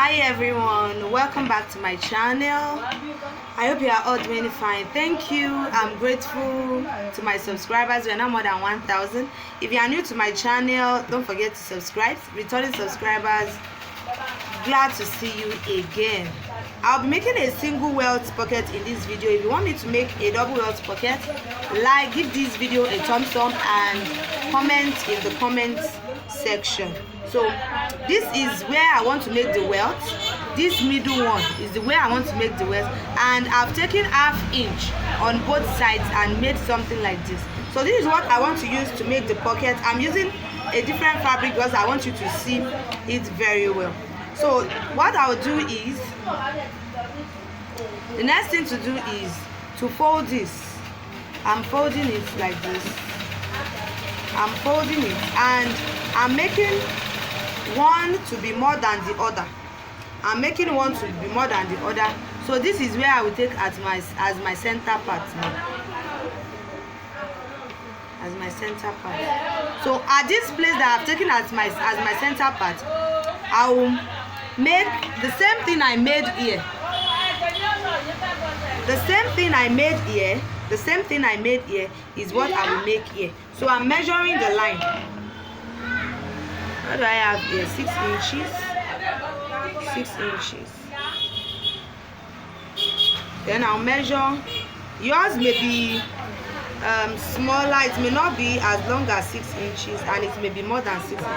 Hi everyone, welcome back to my channel. I hope you are all doing fine. Thank you. I'm grateful to my subscribers. We are now more than 1,000. If you are new to my channel, don't forget to subscribe. Returning subscribers, glad to see you again. I'll be making a single welt pocket in this video. If you want me to make a double welt pocket, give this video a thumbs up and comment in the comments section. So this is where I want to make the welt. This middle one is the way I want to make the welt, and I've taken ½ inch on both sides and made something like this. So this is what I want to use to make the pocket. I'm using a different fabric because I want you to see it very well. So what I'll do is, the next thing to do is to fold this. I'm folding it like this. I'm folding it and I'm making one to be more than the other. I'm making one to be more than the other. So this is where I will take as my center part now. As my center part. So at this place that I've taken as my center part, I will make the same thing I made here. The same thing I made here. The same thing I made here is what I will make here. So I'm measuring the line. What do I have here? 6 inches. 6 inches. Then I'll measure. Yours may be smaller. It may not be as long as 6 inches, and it may be more than 6 inches.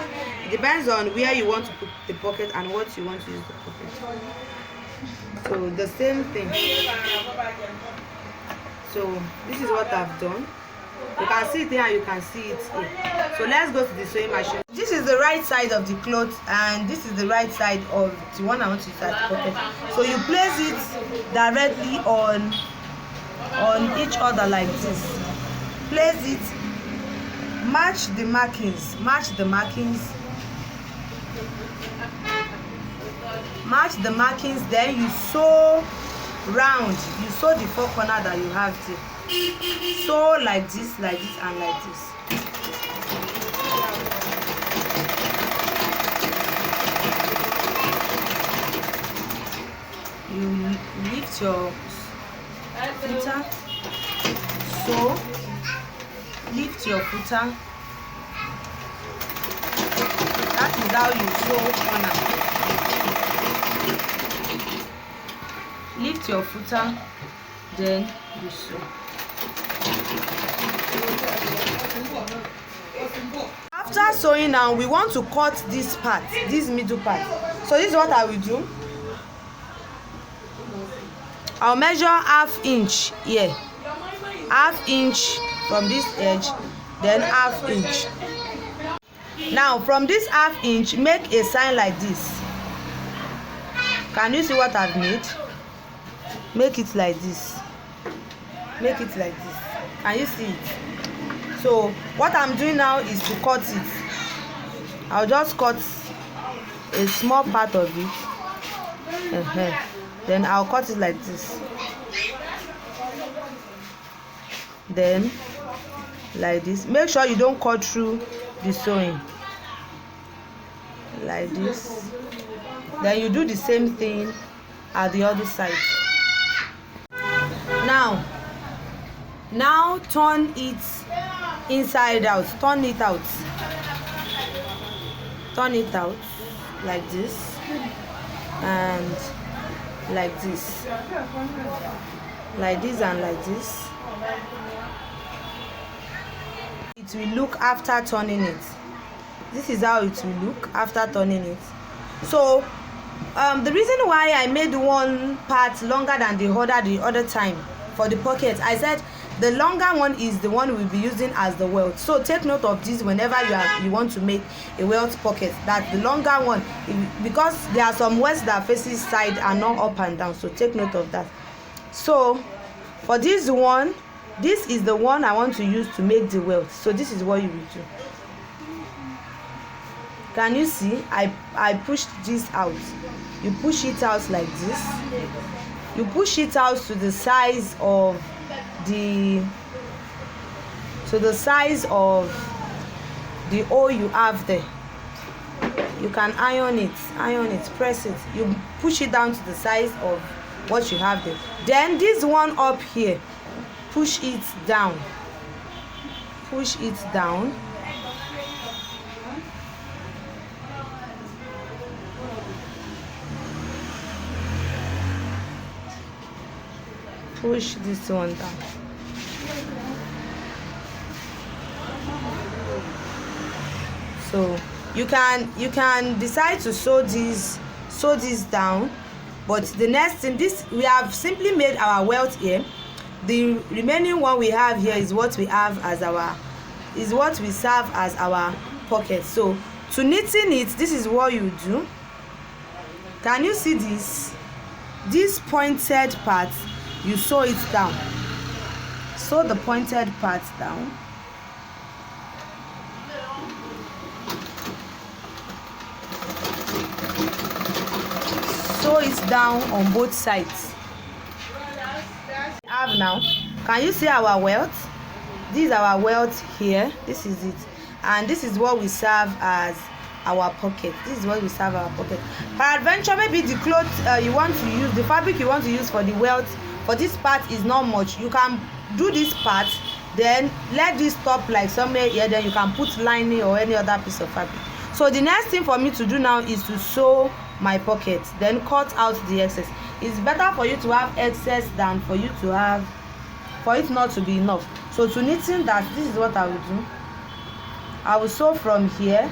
It depends on where you want to put the pocket and what you want to use the pocket. So the same thing. So this is what I've done. You can see it here and you can see it here. So let's go to the sewing machine. This is the right side of the cloth and this is the right side of the one I want to use as the pocket. So you place it directly on each other like this. Place it, match the markings, match the markings, then you sew round. You sew the four corner that you have there. Sew like this, and like this. You lift your footer, sew, lift your footer. That is how you sew corner. Lift your footer, then you sew. After sewing now, we want to cut this part, this middle part. So this is what I will do. I'll measure ½ inch here, ½ inch from this edge, then ½ inch. Now from this ½ inch, make a sign like this. Can you see what I've made? Make it like this. Make it like this. Can you see it? So what I'm doing now is to cut it. I'll just cut a small part of it. Then I'll cut it like this. Then like this. Make sure you don't cut through the sewing. Like this. Then you do the same thing at the other side. Now turn it inside out. Turn it out. Turn it out like this and like this. Like this and like this. It will look after turning it. This is how it will look after turning it. So the reason why I made one part longer than the other time for the pocket, I said the longer one is the one we'll be using as the welt. So take note of this whenever you want to make a welt pocket, that the longer one, because there are some welts that faces side and not up and down, so take note of that. So for this one, this is the one I want to use to make the welt. So this is what you will do. Can you see? I pushed this out. You push it out like this. You push it out to the size of the hole you have there. you can iron it, press it, you push it down to the size of what you have there. Then this one up here, push it down, push it down. Push this one down. So you can decide to sew this down, but the next thing, this we have simply made our welt here. The remaining one we have here is what we have as what we serve as our pocket. So to knitting it, this is what you do. Can you see this pointed part? You sew it down. Sew the pointed part down. Sew it down on both sides. Have now. Can you see our welt? This is our welt here. This is it, and this is what we serve as our pocket. This is what we serve our pocket. Peradventure, maybe the cloth you want to use, the fabric you want to use for the welt, for this part is not much. You can do this part, then let this stop like somewhere here, then you can put lining or any other piece of fabric. So the next thing for me to do now is to sew my pocket, then cut out the excess. It's better for you to have excess than for you to have, for it not to be enough. So to knitting that, this is what I will do. I will sew from here,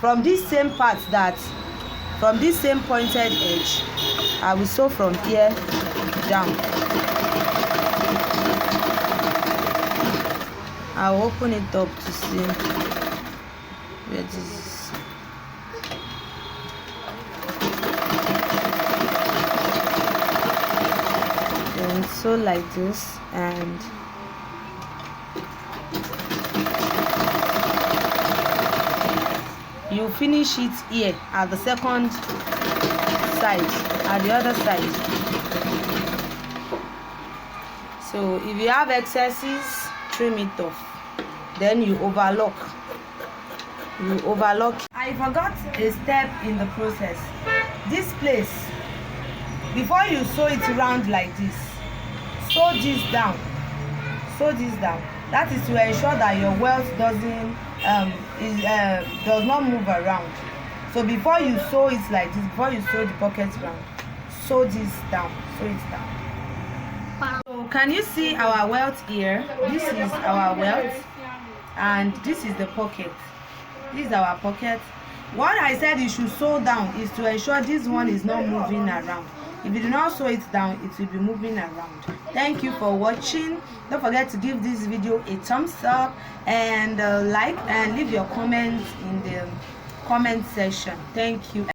from this same part, that from this same pointed edge, I will sew from here down. I'll open it up to see where this is. Then sew like this, and you finish it here at the second side, at the other side. So if you have excesses, trim it off. Then you overlock. I forgot a step in the process. This place, before you sew it round like this, sew this down. That is to ensure that your welt does not move around. So before you sew it like this, before you sew the pocket round, sew this down, sew it down. So can you see our welt here? This is our welt, and this is the pocket. This is our pocket. What I said you should sew down is to ensure this one is not moving around. If you do not sew it down, it will be moving around. Thank you for watching. Don't forget to give this video a thumbs up and like, and leave your comments in the comment section. Thank you.